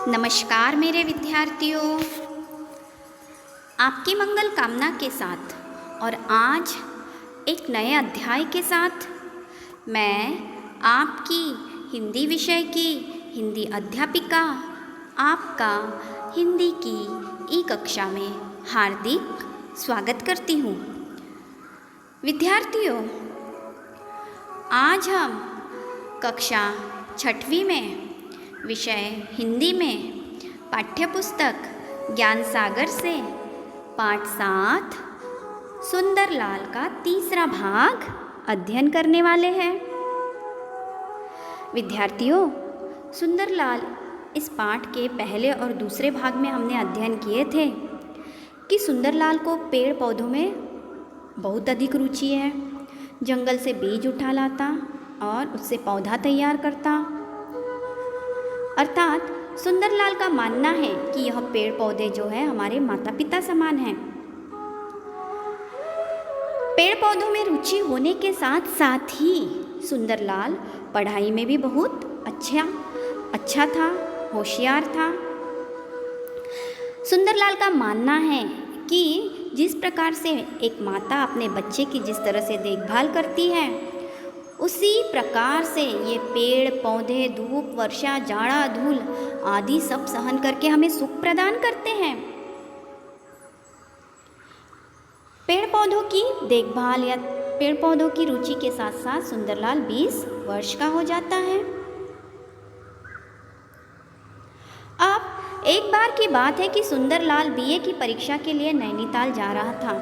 नमस्कार मेरे विद्यार्थियों, आपकी मंगल कामना के साथ और आज एक नए अध्याय के साथ मैं आपकी हिंदी विषय की हिंदी अध्यापिका आपका हिंदी की ई कक्षा में हार्दिक स्वागत करती हूँ। विद्यार्थियों, आज हम कक्षा 6वीं में विषय हिंदी में पाठ्यपुस्तक ज्ञान सागर से पाठ 7 सुंदरलाल का तीसरा भाग अध्ययन करने वाले हैं। विद्यार्थियों, सुंदरलाल इस पाठ के पहले और दूसरे भाग में हमने अध्ययन किए थे कि सुंदरलाल को पेड़ पौधों में बहुत अधिक रुचि है। जंगल से बीज उठा लाता और उससे पौधा तैयार करता। अर्थात सुंदरलाल का मानना है कि यह पेड़ पौधे जो है हमारे माता पिता समान हैं। पेड़ पौधों में रुचि होने के साथ साथ ही सुंदरलाल पढ़ाई में भी बहुत अच्छा था, होशियार था। सुंदरलाल का मानना है कि जिस प्रकार से एक माता अपने बच्चे की जिस तरह से देखभाल करती है, उसी प्रकार से ये पेड़ पौधे धूप वर्षा जाड़ा धूल आदि सब सहन करके हमें सुख प्रदान करते हैं। पेड़ पौधों की देखभाल या पेड़ पौधों की रुचि के साथ साथ सुंदरलाल 20 वर्ष का हो जाता है। अब एक बार की बात है कि सुंदरलाल बीए की परीक्षा के लिए नैनीताल जा रहा था।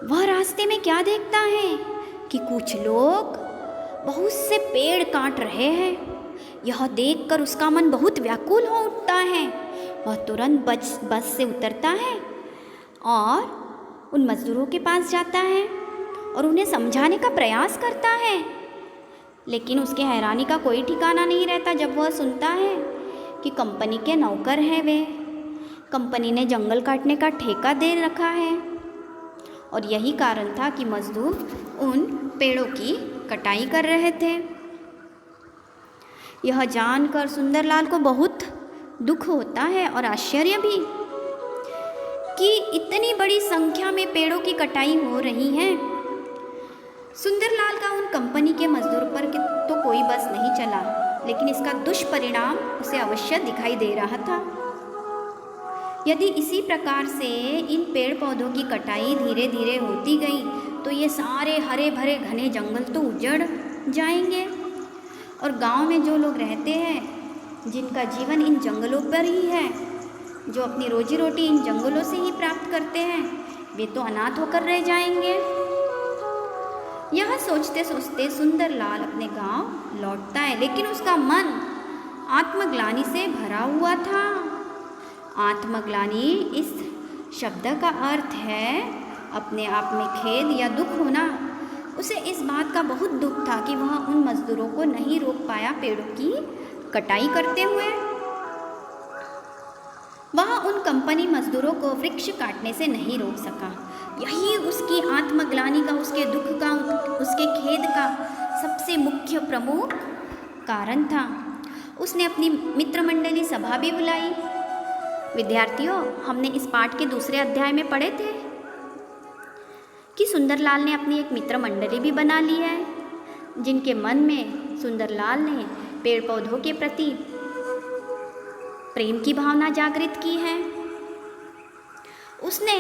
वह रास्ते में क्या देखता है कि कुछ लोग बहुत से पेड़ काट रहे हैं। यह देखकर उसका मन बहुत व्याकुल हो उठता है। वह तुरंत बस से उतरता है और उन मजदूरों के पास जाता है और उन्हें समझाने का प्रयास करता है। लेकिन उसके हैरानी का कोई ठिकाना नहीं रहता जब वह सुनता है कि कंपनी के नौकर हैं वे। कंपनी ने जंगल काटने का ठेका दे रखा है और यही कारण था कि मजदूर उन पेड़ों की कटाई कर रहे थे। यह जानकर सुंदरलाल को बहुत दुख होता है और आश्चर्य भी कि इतनी बड़ी संख्या में पेड़ों की कटाई हो रही है। सुंदरलाल का उन कंपनी के मजदूर पर तो कोई बस नहीं चला, लेकिन इसका दुष्परिणाम उसे अवश्य दिखाई दे रहा था। यदि इसी प्रकार से इन पेड़ पौधों की कटाई धीरे धीरे होती गई तो ये सारे हरे भरे घने जंगल तो उजड़ जाएंगे और गांव में जो लोग रहते हैं, जिनका जीवन इन जंगलों पर ही है, जो अपनी रोजी रोटी इन जंगलों से ही प्राप्त करते हैं, वे तो अनाथ होकर रह जाएंगे। यह सोचते सोचते सुंदरलाल अपने गांव लौटता है, लेकिन उसका मन आत्मग्लानि से भरा हुआ था। आत्मग्लानि इस शब्द का अर्थ है अपने आप में खेद या दुख होना। उसे इस बात का बहुत दुख था कि वह उन मजदूरों को नहीं रोक पाया पेड़ों की कटाई करते हुए। वह उन कंपनी मजदूरों को वृक्ष काटने से नहीं रोक सका। यही उसकी आत्मग्लानि का, उसके दुख का, उसके खेद का सबसे मुख्य प्रमुख कारण था। उसने अपनी मित्र मंडली सभा भी बुलाई। विद्यार्थियों, हमने इस पाठ के दूसरे अध्याय में पढ़े थे कि सुंदरलाल ने अपनी एक मित्र मंडली भी बना ली है, जिनके मन में सुंदरलाल ने पेड़ पौधों के प्रति प्रेम की भावना जागृत की है। उसने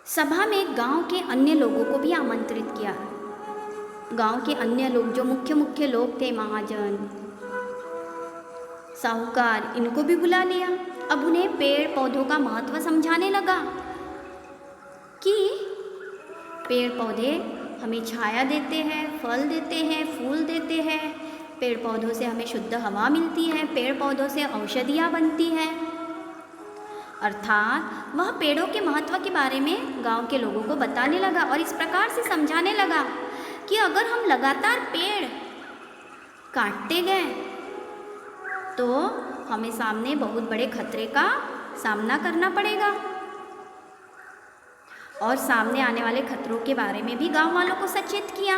सभा में गांव के अन्य लोगों को भी आमंत्रित किया। गांव के अन्य लोग जो मुख्य लोग थे, महाजन, साहूकार, इनको भी बुला लिया। अब उन्हें पेड़ पौधों का महत्व समझाने लगा कि पेड़ पौधे हमें छाया देते हैं, फल देते हैं, फूल देते हैं। पेड़ पौधों से हमें शुद्ध हवा मिलती है, पेड़ पौधों से औषधियाँ बनती हैं। अर्थात वह पेड़ों के महत्व के बारे में गांव के लोगों को बताने लगा और इस प्रकार से समझाने लगा कि अगर हम लगातार पेड़ काटते गए तो हमें सामने बहुत बड़े खतरे का सामना करना पड़ेगा। और सामने आने वाले खतरों के बारे में भी गांव वालों को सचेत किया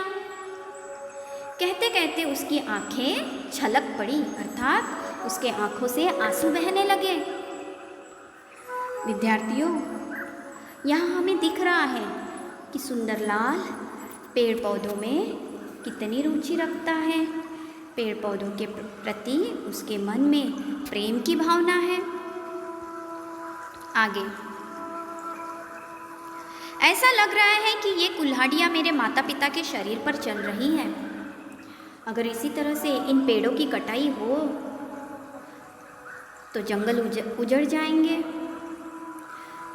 कहते कहते उसकी आंखें छलक पड़ी, अर्थात उसके आंखों से आंसू बहने लगे। विद्यार्थियों, यहाँ हमें दिख रहा है कि सुंदरलाल पेड़ पौधों में कितनी रुचि रखता है। पेड़ पौधों के प्रति उसके मन में प्रेम की भावना है। आगे ऐसा लग रहा है कि ये कुल्हाड़ियाँ मेरे माता पिता के शरीर पर चल रही हैं। अगर इसी तरह से इन पेड़ों की कटाई हो तो जंगल उजड़ जाएंगे।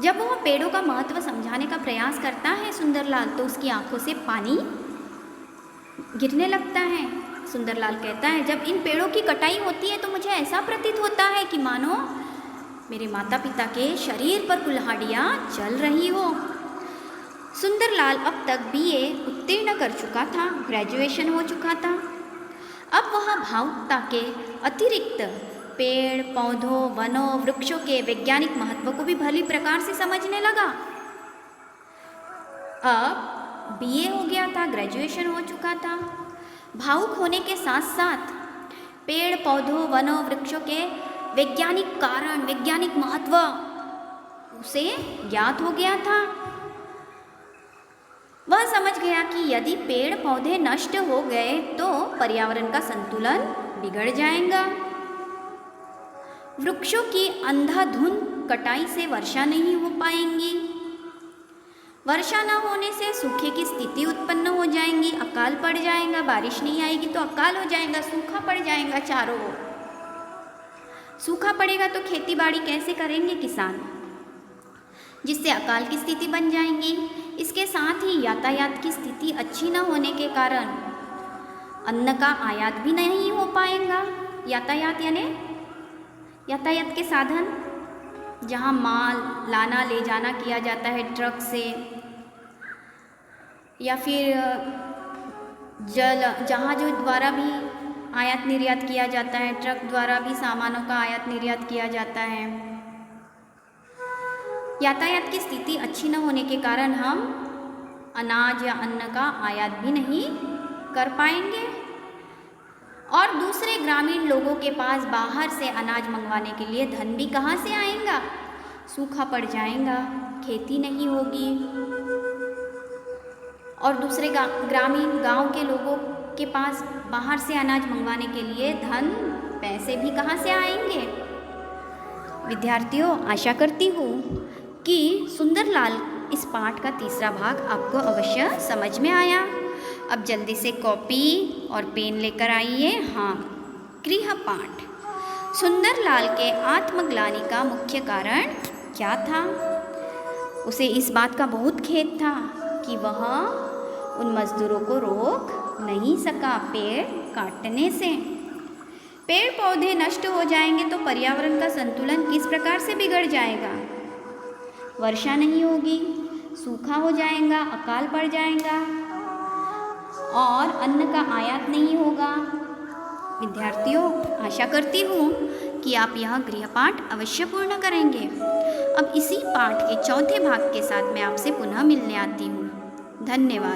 जब वह पेड़ों का महत्व समझाने का प्रयास करता है सुंदरलाल, तो उसकी आंखों से पानी गिरने लगता है। सुंदरलाल कहता है, जब इन पेड़ों की कटाई होती है तो मुझे ऐसा प्रतीत होता है कि मानो मेरे माता पिता के शरीर पर कुल्हाड़ियाँ चल रही हो। सुंदरलाल अब तक बीए उत्तीर्ण कर चुका था, ग्रेजुएशन हो चुका था। अब वह भावुकता के अतिरिक्त पेड़ पौधों वनों वृक्षों के वैज्ञानिक महत्व को भी भली प्रकार से समझने लगा। अब बीए हो गया था, ग्रेजुएशन हो चुका था। भावुक होने के साथ साथ पेड़ पौधों वनों वृक्षों के वैज्ञानिक कारण वैज्ञानिक महत्व उसे ज्ञात हो गया था। वह समझ गया कि यदि पेड़ पौधे नष्ट हो गए तो पर्यावरण का संतुलन बिगड़ जाएगा। वृक्षों की अंधाधुंध कटाई से वर्षा नहीं हो पाएंगी। वर्षा न होने से सूखे की स्थिति उत्पन्न हो जाएंगी, अकाल पड़ जाएगा। बारिश नहीं आएगी तो अकाल हो जाएगा, सूखा पड़ जाएगा चारों ओर। सूखा पड़ेगा तो खेती बाड़ी कैसे करेंगे किसान, जिससे अकाल की स्थिति बन जाएंगी। इसके साथ ही यातायात की स्थिति अच्छी न होने के कारण अन्न का आयात भी नहीं हो पाएगा। यातायात यानी यातायात के साधन, जहाँ माल लाना ले जाना किया जाता है ट्रक से, या फिर जहाज़ द्वारा भी आयात निर्यात किया जाता है, ट्रक द्वारा भी सामानों का आयात निर्यात किया जाता है। यातायात की स्थिति अच्छी न होने के कारण हम अनाज या अन्न का आयात भी नहीं कर पाएंगे। और दूसरे ग्रामीण लोगों के पास बाहर से अनाज मंगवाने के लिए धन भी कहाँ से आएगा? सूखा पड़ जाएगा, खेती नहीं होगी। और दूसरे ग्रामीण गांव के लोगों के पास बाहर से अनाज मंगवाने के लिए धन पैसे भी कहाँ से आएंगे? विद्यार्थियों, आशा करती हूँ कि सुंदरलाल इस पाठ का तीसरा भाग आपको अवश्य समझ में आया। अब जल्दी से कॉपी और पेन लेकर आइए। हाँ, गृहपाठ। सुंदरलाल के आत्मग्लानि का मुख्य कारण क्या था? उसे इस बात का बहुत खेद था कि वह उन मजदूरों को रोक नहीं सका पेड़ काटने से। पेड़ पौधे नष्ट हो जाएंगे तो पर्यावरण का संतुलन किस प्रकार से बिगड़ जाएगा? वर्षा नहीं होगी, सूखा हो जाएगा, अकाल पड़ जाएगा और अन्न का आयात नहीं होगा। विद्यार्थियों, आशा करती हूँ कि आप यह गृहपाठ अवश्य पूर्ण करेंगे। अब इसी पाठ के चौथे भाग के साथ मैं आपसे पुनः मिलने आती हूँ। धन्यवाद।